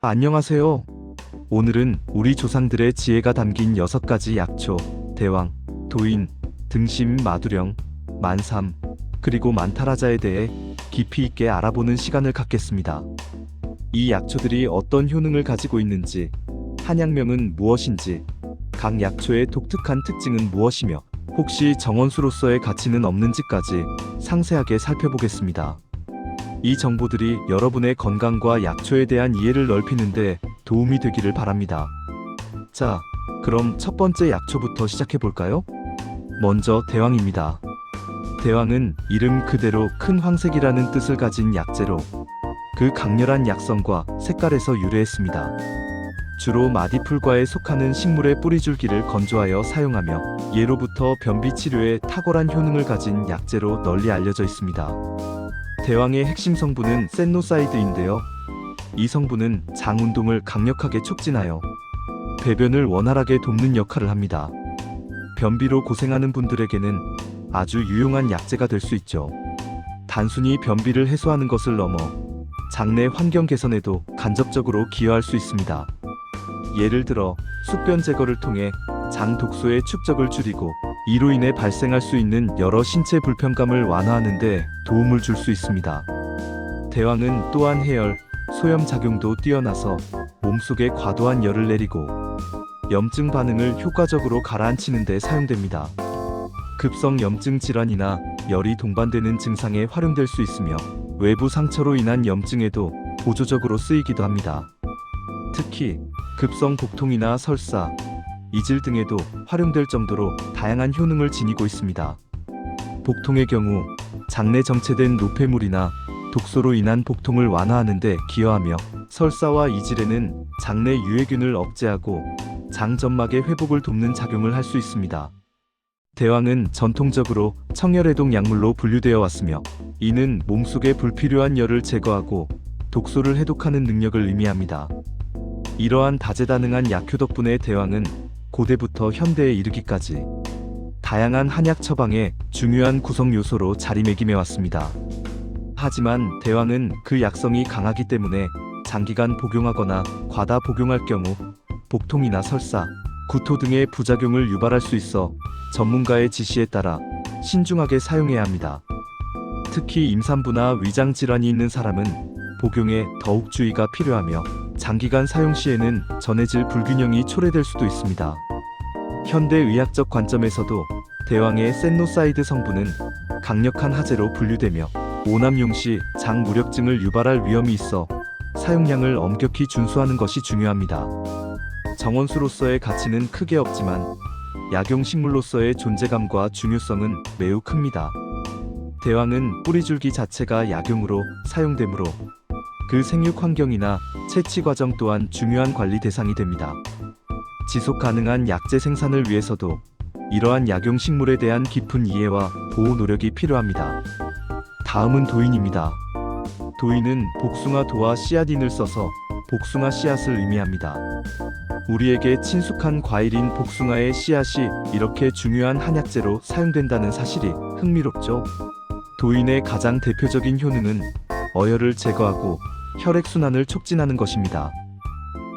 안녕하세요. 오늘은 우리 조상들의 지혜가 담긴 6가지 약초, 대왕, 도인, 등심, 마두령, 만삼, 그리고 만타라자에 대해 깊이 있게 알아보는 시간을 갖겠습니다. 이 약초들이 어떤 효능을 가지고 있는지, 한약명은 무엇인지, 각 약초의 독특한 특징은 무엇이며, 혹시 정원수로서의 가치는 없는지까지 상세하게 살펴보겠습니다. 이 정보들이 여러분의 건강과 약초에 대한 이해를 넓히는데 도움이 되기를 바랍니다. 자, 그럼 첫 번째 약초부터 시작해 볼까요? 먼저 대왕입니다. 대왕은 이름 그대로 큰 황색이라는 뜻을 가진 약재로 그 강렬한 약성과 색깔에서 유래했습니다. 주로 마디풀과에 속하는 식물의 뿌리줄기를 건조하여 사용하며 예로부터 변비 치료에 탁월한 효능을 가진 약재로 널리 알려져 있습니다. 대왕의 핵심 성분은 센노사이드인데요. 이 성분은 장 운동을 강력하게 촉진하여 배변을 원활하게 돕는 역할을 합니다. 변비로 고생하는 분들에게는 아주 유용한 약재가 될 수 있죠. 단순히 변비를 해소하는 것을 넘어 장내 환경 개선에도 간접적으로 기여할 수 있습니다. 예를 들어 숙변 제거를 통해 장 독소의 축적을 줄이고 이로 인해 발생할 수 있는 여러 신체 불편감을 완화하는 데 도움을 줄 수 있습니다. 대왕은 또한 해열, 소염 작용도 뛰어나서 몸속에 과도한 열을 내리고 염증 반응을 효과적으로 가라앉히는 데 사용됩니다. 급성 염증 질환이나 열이 동반되는 증상에 활용될 수 있으며 외부 상처로 인한 염증에도 보조적으로 쓰이기도 합니다. 특히 급성 복통이나 설사, 이질 등에도 활용될 정도로 다양한 효능을 지니고 있습니다. 복통의 경우 장내 정체된 노폐물이나 독소로 인한 복통을 완화하는 데 기여하며 설사와 이질에는 장내 유해균을 억제하고 장 점막의 회복을 돕는 작용을 할 수 있습니다. 대왕은 전통적으로 청열해독 약물로 분류되어 왔으며 이는 몸속에 불필요한 열을 제거하고 독소를 해독하는 능력을 의미합니다. 이러한 다재다능한 약효 덕분에 대왕은 고대부터 현대에 이르기까지 다양한 한약 처방의 중요한 구성 요소로 자리매김해 왔습니다. 하지만 대왕은 그 약성이 강하기 때문에 장기간 복용하거나 과다 복용할 경우 복통이나 설사, 구토 등의 부작용을 유발할 수 있어 전문가의 지시에 따라 신중하게 사용해야 합니다. 특히 임산부나 위장 질환이 있는 사람은 복용에 더욱 주의가 필요하며 장기간 사용 시에는 전해질 불균형이 초래될 수도 있습니다. 현대 의학적 관점에서도 대왕의 센노사이드 성분은 강력한 하재로 분류되며 오남용 시 장 무력증을 유발할 위험이 있어 사용량을 엄격히 준수하는 것이 중요합니다. 정원수로서의 가치는 크게 없지만 약용식물로서의 존재감과 중요성은 매우 큽니다. 대왕은 뿌리줄기 자체가 약용으로 사용되므로 그 생육 환경이나 채취 과정 또한 중요한 관리 대상이 됩니다. 지속 가능한 약재 생산을 위해서도 이러한 약용식물에 대한 깊은 이해와 보호 노력이 필요합니다. 다음은 도인입니다. 도인은 복숭아도와 씨앗인을 써서 복숭아 씨앗을 의미합니다. 우리에게 친숙한 과일인 복숭아의 씨앗이 이렇게 중요한 한약재로 사용된다는 사실이 흥미롭죠. 도인의 가장 대표적인 효능은 어혈을 제거하고 혈액순환을 촉진하는 것입니다.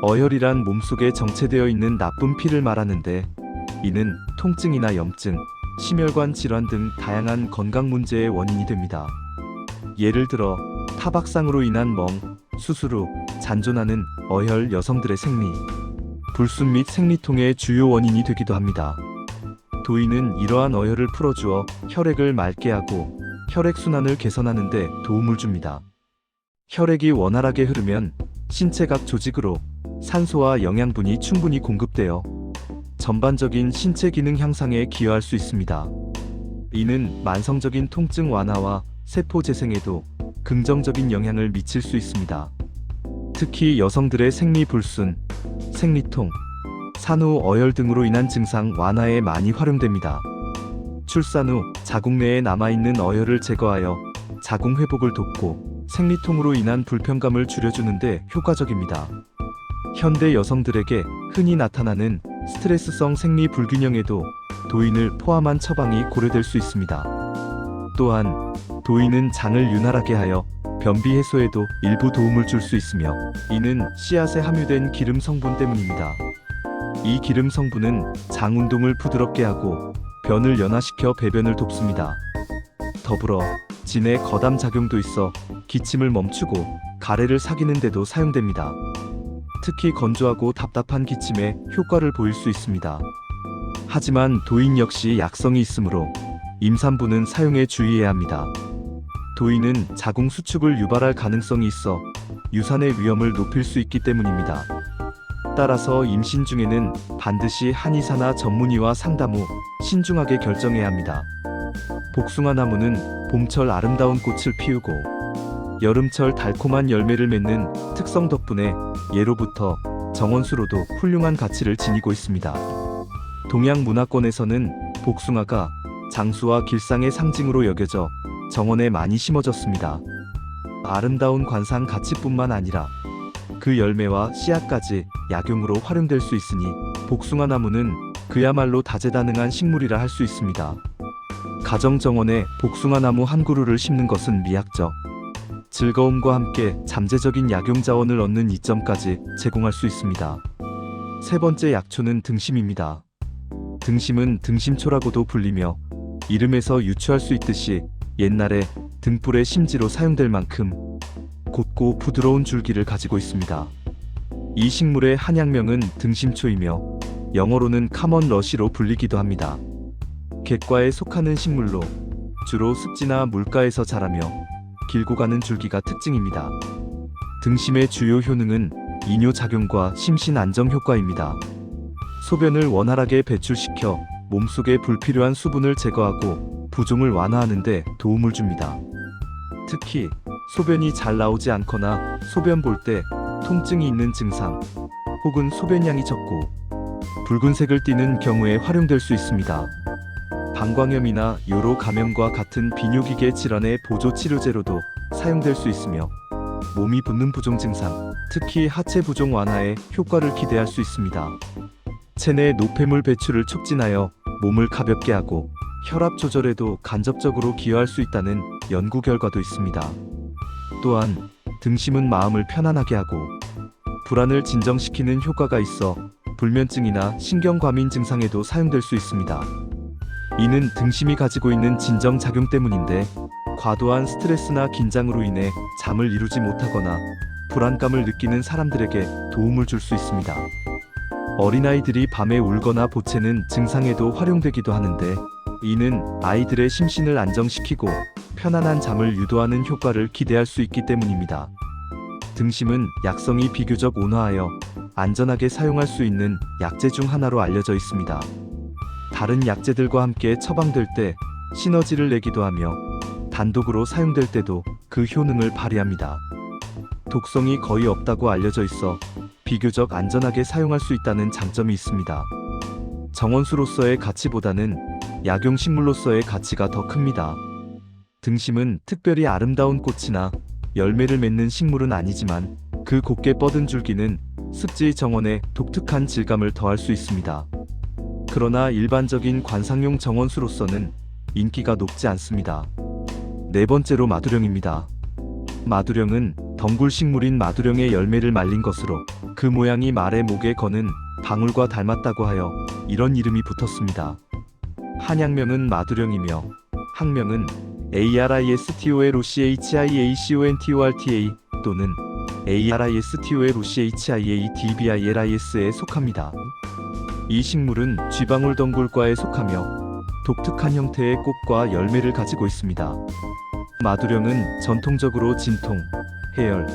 어혈이란 몸속에 정체되어 있는 나쁜 피를 말하는데 이는 통증이나 염증, 심혈관 질환 등 다양한 건강 문제의 원인이 됩니다. 예를 들어 타박상으로 인한 멍, 수술 후 잔존하는 어혈 여성들의 생리, 불순 및 생리통의 주요 원인이 되기도 합니다. 도인은 이러한 어혈을 풀어주어 혈액을 맑게 하고 혈액순환을 개선하는 데 도움을 줍니다. 혈액이 원활하게 흐르면 신체 각 조직으로 산소와 영양분이 충분히 공급되어 전반적인 신체 기능 향상에 기여할 수 있습니다. 이는 만성적인 통증 완화와 세포 재생에도 긍정적인 영향을 미칠 수 있습니다. 특히 여성들의 생리불순, 생리통, 산후 어혈 등으로 인한 증상 완화에 많이 활용됩니다. 출산 후 자궁 내에 남아있는 어혈을 제거하여 자궁 회복을 돕고 생리통으로 인한 불편감을 줄여주는데 효과적입니다. 현대 여성들에게 흔히 나타나는 스트레스성 생리 불균형에도 도인을 포함한 처방이 고려될 수 있습니다. 또한 도인은 장을 윤활하게 하여 변비 해소에도 일부 도움을 줄 수 있으며, 이는 씨앗에 함유된 기름 성분 때문입니다. 이 기름 성분은 장 운동을 부드럽게 하고 변을 연화시켜 배변을 돕습니다. 더불어 진에 거담 작용도 있어 기침을 멈추고 가래를 삭이는 데도 사용됩니다. 특히 건조하고 답답한 기침에 효과를 보일 수 있습니다. 하지만 도인 역시 약성이 있으므로 임산부는 사용에 주의해야 합니다. 도인은 자궁 수축을 유발할 가능성이 있어 유산의 위험을 높일 수 있기 때문입니다. 따라서 임신 중에는 반드시 한의사나 전문의와 상담 후 신중하게 결정해야 합니다. 복숭아 나무는 봄철 아름다운 꽃을 피우고 여름철 달콤한 열매를 맺는 특성 덕분에 예로부터 정원수로도 훌륭한 가치를 지니고 있습니다. 동양 문화권에서는 복숭아가 장수와 길상의 상징으로 여겨져 정원에 많이 심어졌습니다. 아름다운 관상 가치뿐만 아니라 그 열매와 씨앗까지 약용으로 활용될 수 있으니 복숭아 나무는 그야말로 다재다능한 식물이라 할 수 있습니다. 가정 정원에 복숭아 나무 한 그루를 심는 것은 미학적 즐거움과 함께 잠재적인 약용 자원을 얻는 이점까지 제공할 수 있습니다. 세 번째 약초는 등심입니다. 등심은 등심초라고도 불리며 이름에서 유추할 수 있듯이 옛날에 등불의 심지로 사용될 만큼 곱고 부드러운 줄기를 가지고 있습니다. 이 식물의 한약명은 등심초이며 영어로는 카먼 러시로 불리기도 합니다. 객과에 속하는 식물로 주로 습지나 물가에서 자라며 길고 가는 줄기가 특징입니다. 등심의 주요 효능은 이뇨작용과 심신 안정 효과입니다. 소변을 원활하게 배출시켜 몸속의 불필요한 수분을 제거하고 부종을 완화하는 데 도움을 줍니다. 특히 소변이 잘 나오지 않거나 소변 볼 때 통증이 있는 증상 혹은 소변량이 적고 붉은색을 띠는 경우에 활용될 수 있습니다. 방광염이나 요로 감염과 같은 비뇨기계 질환의 보조 치료제로도 사용될 수 있으며 몸이 붓는 부종 증상, 특히 하체 부종 완화에 효과를 기대할 수 있습니다. 체내 노폐물 배출을 촉진하여 몸을 가볍게 하고 혈압 조절에도 간접적으로 기여할 수 있다는 연구 결과도 있습니다. 또한 등심은 마음을 편안하게 하고 불안을 진정시키는 효과가 있어 불면증이나 신경과민 증상에도 사용될 수 있습니다. 이는 등심이 가지고 있는 진정작용 때문인데 과도한 스트레스나 긴장으로 인해 잠을 이루지 못하거나 불안감을 느끼는 사람들에게 도움을 줄 수 있습니다. 어린아이들이 밤에 울거나 보채는 증상에도 활용되기도 하는데 이는 아이들의 심신을 안정시키고 편안한 잠을 유도하는 효과를 기대할 수 있기 때문입니다. 등심은 약성이 비교적 온화하여 안전하게 사용할 수 있는 약재 중 하나로 알려져 있습니다. 다른 약재들과 함께 처방될 때 시너지를 내기도 하며 단독으로 사용될 때도 그 효능을 발휘합니다. 독성이 거의 없다고 알려져 있어 비교적 안전하게 사용할 수 있다는 장점이 있습니다. 정원수로서의 가치보다는 약용식물로서의 가치가 더 큽니다. 등심은 특별히 아름다운 꽃이나 열매를 맺는 식물은 아니지만 그 곱게 뻗은 줄기는 습지 정원에 독특한 질감을 더할 수 있습니다. 그러나 일반적인 관상용 정원수로서는 인기가 높지 않습니다. 네 번째로 마두령입니다. 마두령은 덩굴 식물인 마두령의 열매를 말린 것으로 그 모양이 말의 목에 거는 방울과 닮았다고 하여 이런 이름이 붙었습니다. 한약명은 마두령이며 학명은 ARISTOLOCHIACONTORTA 또는 ARISTOLOCHIADBILIS에 속합니다. 이 식물은 쥐방울 덩굴과에 속하며 독특한 형태의 꽃과 열매를 가지고 있습니다. 마두령은 전통적으로 진통, 해열,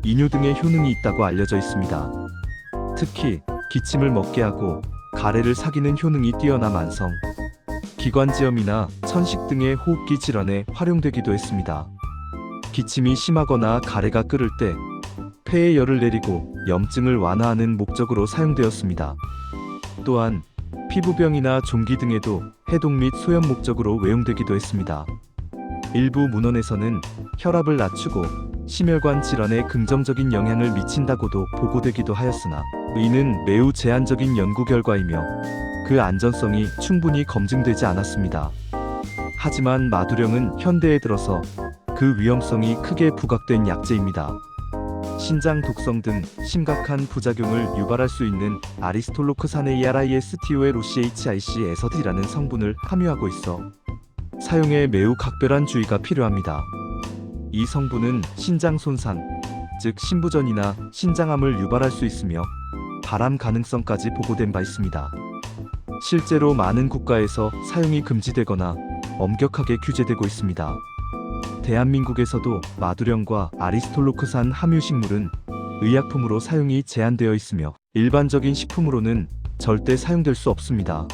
이뇨 등의 효능이 있다고 알려져 있습니다. 특히 기침을 멎게 하고 가래를 삭이는 효능이 뛰어나 만성, 기관지염이나 천식 등의 호흡기 질환에 활용되기도 했습니다. 기침이 심하거나 가래가 끓을 때 폐에 열을 내리고 염증을 완화하는 목적으로 사용되었습니다. 또한 피부병이나 종기 등에도 해독 및 소염 목적으로 외용되기도 했습니다. 일부 문헌에서는 혈압을 낮추고 심혈관 질환에 긍정적인 영향을 미친다고도 보고되기도 하였으나 이는 매우 제한적인 연구 결과이며 그 안전성이 충분히 검증되지 않았습니다. 하지만 마두령은 현대에 들어서 그 위험성이 크게 부각된 약재입니다. 신장 독성 등 심각한 부작용을 유발할 수 있는 아리스톨로크산의 ERISTOLCHIC-에서디라는 성분을 함유하고 있어 사용에 매우 각별한 주의가 필요합니다. 이 성분은 신장 손상, 즉 신부전이나 신장암을 유발할 수 있으며 발암 가능성까지 보고된 바 있습니다. 실제로 많은 국가에서 사용이 금지되거나 엄격하게 규제되고 있습니다. 대한민국에서도 마두령과 아리스톨로크산 함유 식물은 의약품으로 사용이 제한되어 있으며 일반적인 식품으로는 절대 사용될 수 없습니다.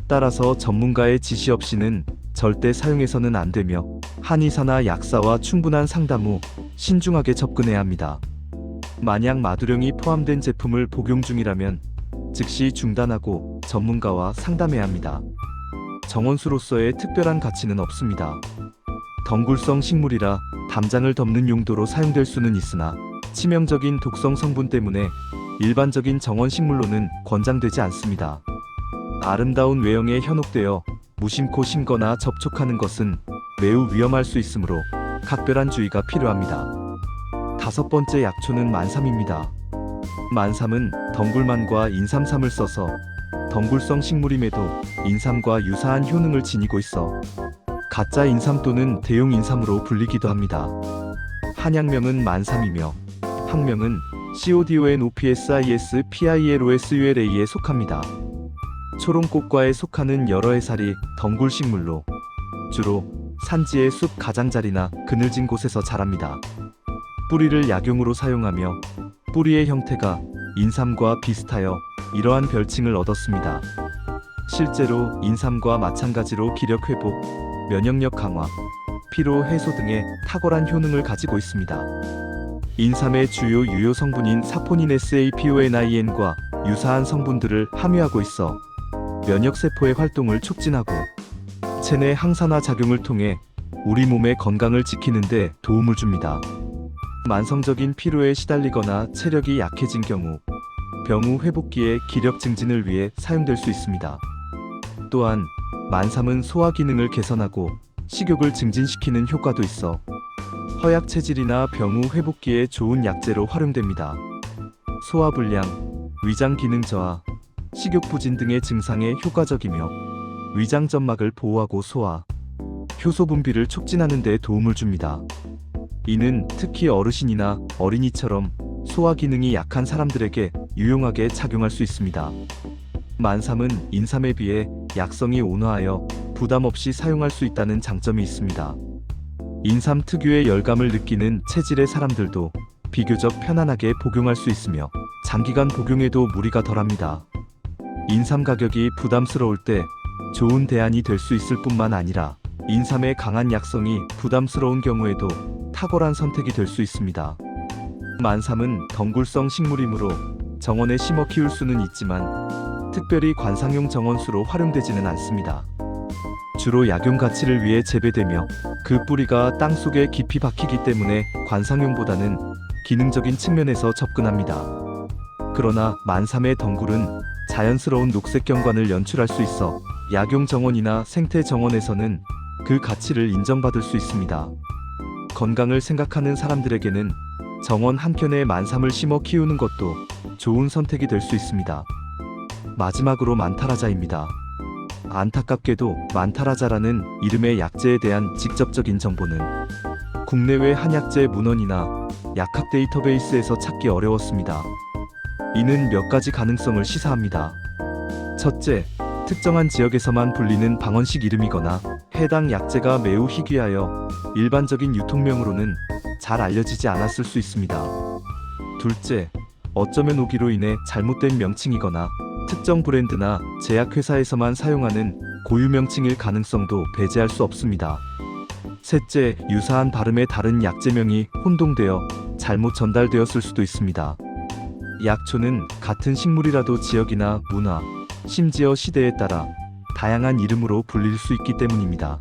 따라서 전문가의 지시 없이는 절대 사용해서는 안 되며 한의사나 약사와 충분한 상담 후 신중하게 접근해야 합니다. 만약 마두령이 포함된 제품을 복용 중이라면 즉시 중단하고 전문가와 상담해야 합니다. 정원수로서의 특별한 가치는 없습니다. 덩굴성 식물이라 담장을 덮는 용도로 사용될 수는 있으나 치명적인 독성 성분 때문에 일반적인 정원 식물로는 권장되지 않습니다. 아름다운 외형에 현혹되어 무심코 심거나 접촉하는 것은 매우 위험할 수 있으므로 각별한 주의가 필요합니다. 다섯 번째 약초는 만삼입니다. 만삼은 덩굴만과 인삼삼을 써서 덩굴성 식물임에도 인삼과 유사한 효능을 지니고 있어 가짜 인삼 또는 대용 인삼으로 불리기도 합니다. 한약명은 만삼이며 학명은 CODONOPSISPILOSULA에 속합니다. 초롱꽃과에 속하는 여러 해살이 덩굴 식물로 주로 산지의 숲 가장자리나 그늘진 곳에서 자랍니다. 뿌리를 약용으로 사용하며 뿌리의 형태가 인삼과 비슷하여 이러한 별칭을 얻었습니다. 실제로 인삼과 마찬가지로 기력 회복, 면역력 강화, 피로 해소 등의 탁월한 효능을 가지고 있습니다. 인삼의 주요 유효 성분인 사포닌 SAPONIN과 유사한 성분들을 함유하고 있어 면역세포의 활동을 촉진하고 체내 항산화 작용을 통해 우리 몸의 건강을 지키는 데 도움을 줍니다. 만성적인 피로에 시달리거나 체력이 약해진 경우 병 후 회복기에 기력 증진을 위해 사용될 수 있습니다. 또한 만삼은 소화 기능을 개선하고 식욕을 증진시키는 효과도 있어 허약 체질이나 병 후 회복기에 좋은 약재로 활용됩니다. 소화불량, 위장 기능 저하, 식욕 부진 등의 증상에 효과적이며 위장 점막을 보호하고 소화, 효소 분비를 촉진하는 데 도움을 줍니다. 이는 특히 어르신이나 어린이처럼 소화 기능이 약한 사람들에게 유용하게 작용할 수 있습니다. 만삼은 인삼에 비해 약성이 온화하여 부담 없이 사용할 수 있다는 장점이 있습니다. 인삼 특유의 열감을 느끼는 체질의 사람들도 비교적 편안하게 복용할 수 있으며 장기간 복용해도 무리가 덜합니다. 인삼 가격이 부담스러울 때 좋은 대안이 될 수 있을 뿐만 아니라 인삼의 강한 약성이 부담스러운 경우에도 탁월한 선택이 될 수 있습니다. 만삼은 덩굴성 식물이므로 정원에 심어 키울 수는 있지만 특별히 관상용 정원수로 활용되지는 않습니다. 주로 약용 가치를 위해 재배되며 그 뿌리가 땅속에 깊이 박히기 때문에 관상용보다는 기능적인 측면에서 접근합니다. 그러나 만삼의 덩굴은 자연스러운 녹색 경관을 연출할 수 있어 약용 정원이나 생태 정원에서는 그 가치를 인정받을 수 있습니다. 건강을 생각하는 사람들에게는 정원 한켠에 만삼을 심어 키우는 것도 좋은 선택이 될 수 있습니다. 마지막으로 만타라자입니다. 안타깝게도 만타라자라는 이름의 약재에 대한 직접적인 정보는 국내외 한약재 문헌이나 약학 데이터베이스에서 찾기 어려웠습니다. 이는 몇 가지 가능성을 시사합니다. 첫째, 특정한 지역에서만 불리는 방언식 이름이거나 해당 약재가 매우 희귀하여 일반적인 유통명으로는 잘 알려지지 않았을 수 있습니다. 둘째, 어쩌면 오기로 인해 잘못된 명칭이거나 특정 브랜드나 제약회사에서만 사용하는 고유 명칭일 가능성도 배제할 수 없습니다. 셋째, 유사한 발음의 다른 약재명이 혼동되어 잘못 전달되었을 수도 있습니다. 약초는 같은 식물이라도 지역이나 문화, 심지어 시대에 따라 다양한 이름으로 불릴 수 있기 때문입니다.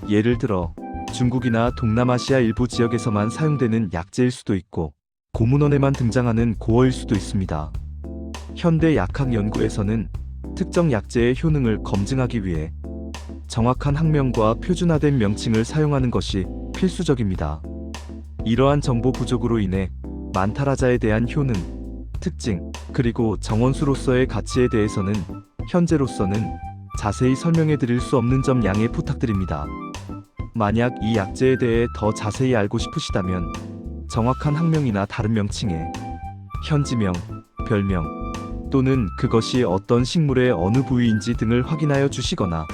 예를 들어 중국이나 동남아시아 일부 지역에서만 사용되는 약재일 수도 있고 고문헌에만 등장하는 고어일 수도 있습니다. 현대 약학 연구에서는 특정 약재의 효능을 검증하기 위해 정확한 학명과 표준화된 명칭을 사용하는 것이 필수적입니다. 이러한 정보 부족으로 인해 만타라자에 대한 효능, 특징, 그리고 정원수로서의 가치에 대해서는 현재로서는 자세히 설명해 드릴 수 없는 점 양해 부탁드립니다. 만약 이 약재에 대해 더 자세히 알고 싶으시다면 정확한 학명이나 다른 명칭에 현지명, 별명 또는 그것이 어떤 식물의 어느 부위인지 등을 확인하여 주시거나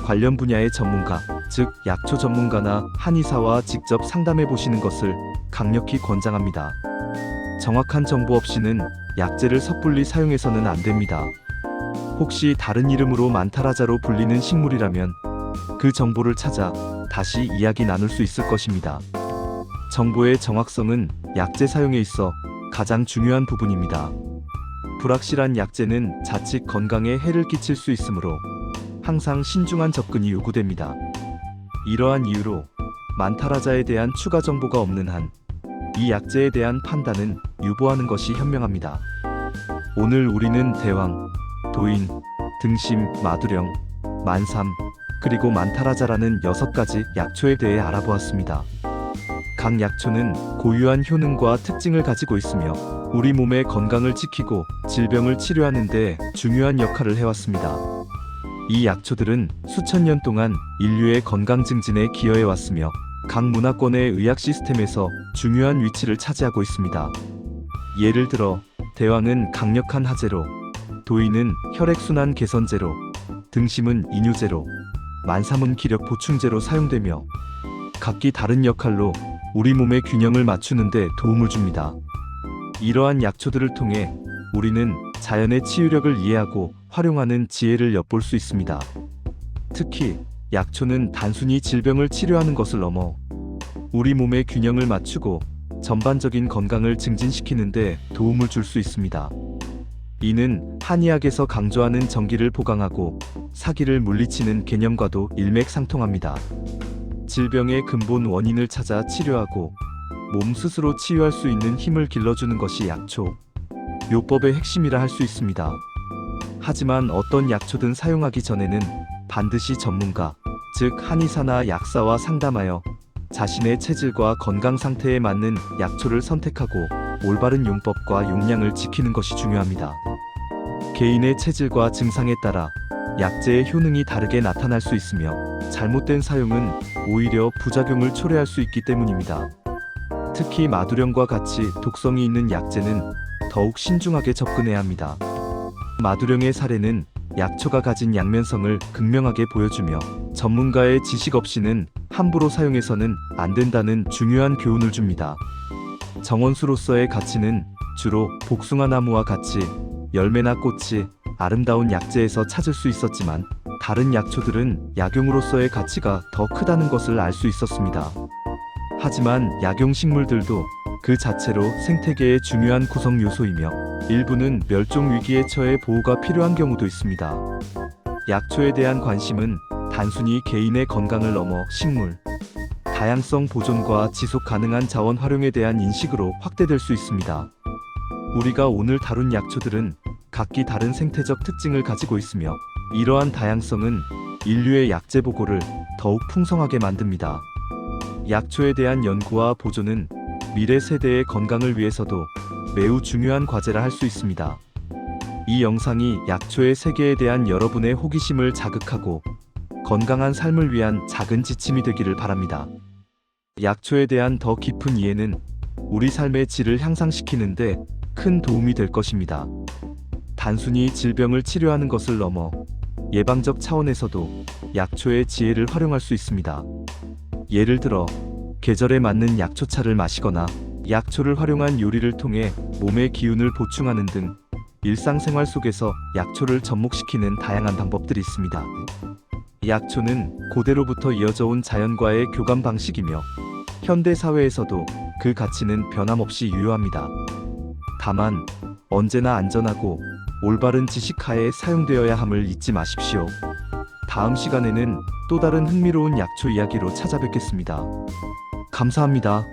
관련 분야의 전문가, 즉 약초 전문가나 한의사와 직접 상담해 보시는 것을 강력히 권장합니다. 정확한 정보 없이는 약재를 섣불리 사용해서는 안 됩니다. 혹시 다른 이름으로 만타라자로 불리는 식물이라면 그 정보를 찾아 다시 이야기 나눌 수 있을 것입니다. 정보의 정확성은 약재 사용에 있어 가장 중요한 부분입니다. 불확실한 약재는 자칫 건강에 해를 끼칠 수 있으므로 항상 신중한 접근이 요구됩니다. 이러한 이유로 만타라자에 대한 추가 정보가 없는 한 이 약재에 대한 판단은 유보하는 것이 현명합니다. 오늘 우리는 대왕, 도인, 등심, 마두령, 만삼, 그리고 만타라자라는 6가지 약초에 대해 알아보았습니다. 각 약초는 고유한 효능과 특징을 가지고 있으며 우리 몸의 건강을 지키고 질병을 치료하는 데 중요한 역할을 해왔습니다. 이 약초들은 수천 년 동안 인류의 건강 증진에 기여해왔으며 각 문화권의 의학 시스템에서 중요한 위치를 차지하고 있습니다. 예를 들어 대왕은 강력한 하재로, 도인은 혈액순환 개선제로, 등심은 이뇨제로, 만삼은 기력 보충제로 사용되며 각기 다른 역할로 우리 몸의 균형을 맞추는 데 도움을 줍니다. 이러한 약초들을 통해 우리는 자연의 치유력을 이해하고 활용하는 지혜를 엿볼 수 있습니다. 특히 약초는 단순히 질병을 치료하는 것을 넘어 우리 몸의 균형을 맞추고 전반적인 건강을 증진시키는 데 도움을 줄 수 있습니다. 이는 한의학에서 강조하는 정기를 보강하고 사기를 물리치는 개념과도 일맥상통합니다. 질병의 근본 원인을 찾아 치료하고 몸 스스로 치유할 수 있는 힘을 길러주는 것이 약초, 요법의 핵심이라 할 수 있습니다. 하지만 어떤 약초든 사용하기 전에는 반드시 전문가, 즉 한의사나 약사와 상담하여 자신의 체질과 건강 상태에 맞는 약초를 선택하고 올바른 용법과 용량을 지키는 것이 중요합니다. 개인의 체질과 증상에 따라 약재의 효능이 다르게 나타날 수 있으며 잘못된 사용은 오히려 부작용을 초래할 수 있기 때문입니다. 특히 마두령과 같이 독성이 있는 약재는 더욱 신중하게 접근해야 합니다. 마두령의 사례는 약초가 가진 양면성을 극명하게 보여주며 전문가의 지식 없이는 함부로 사용해서는 안 된다는 중요한 교훈을 줍니다. 정원수로서의 가치는 주로 복숭아나무와 같이 열매나 꽃이 아름다운 약재에서 찾을 수 있었지만 다른 약초들은 약용으로서의 가치가 더 크다는 것을 알 수 있었습니다. 하지만 약용식물들도 그 자체로 생태계의 중요한 구성 요소이며 일부는 멸종 위기에 처해 보호가 필요한 경우도 있습니다. 약초에 대한 관심은 단순히 개인의 건강을 넘어 식물, 다양성 보존과 지속 가능한 자원 활용에 대한 인식으로 확대될 수 있습니다. 우리가 오늘 다룬 약초들은 각기 다른 생태적 특징을 가지고 있으며 이러한 다양성은 인류의 약재 보고를 더욱 풍성하게 만듭니다. 약초에 대한 연구와 보존은 미래 세대의 건강을 위해서도 매우 중요한 과제라 할 수 있습니다. 이 영상이 약초의 세계에 대한 여러분의 호기심을 자극하고 건강한 삶을 위한 작은 지침이 되기를 바랍니다. 약초에 대한 더 깊은 이해는 우리 삶의 질을 향상시키는데 큰 도움이 될 것입니다. 단순히 질병을 치료하는 것을 넘어 예방적 차원에서도 약초의 지혜를 활용할 수 있습니다. 예를 들어 계절에 맞는 약초차를 마시거나 약초를 활용한 요리를 통해 몸의 기운을 보충하는 등 일상생활 속에서 약초를 접목시키는 다양한 방법들이 있습니다. 약초는 고대로부터 이어져 온 자연과의 교감 방식이며 현대 사회에서도 그 가치는 변함없이 유효합니다. 다만 언제나 안전하고 올바른 지식하에 사용되어야 함을 잊지 마십시오. 다음 시간에는 또 다른 흥미로운 약초 이야기로 찾아뵙겠습니다. 감사합니다.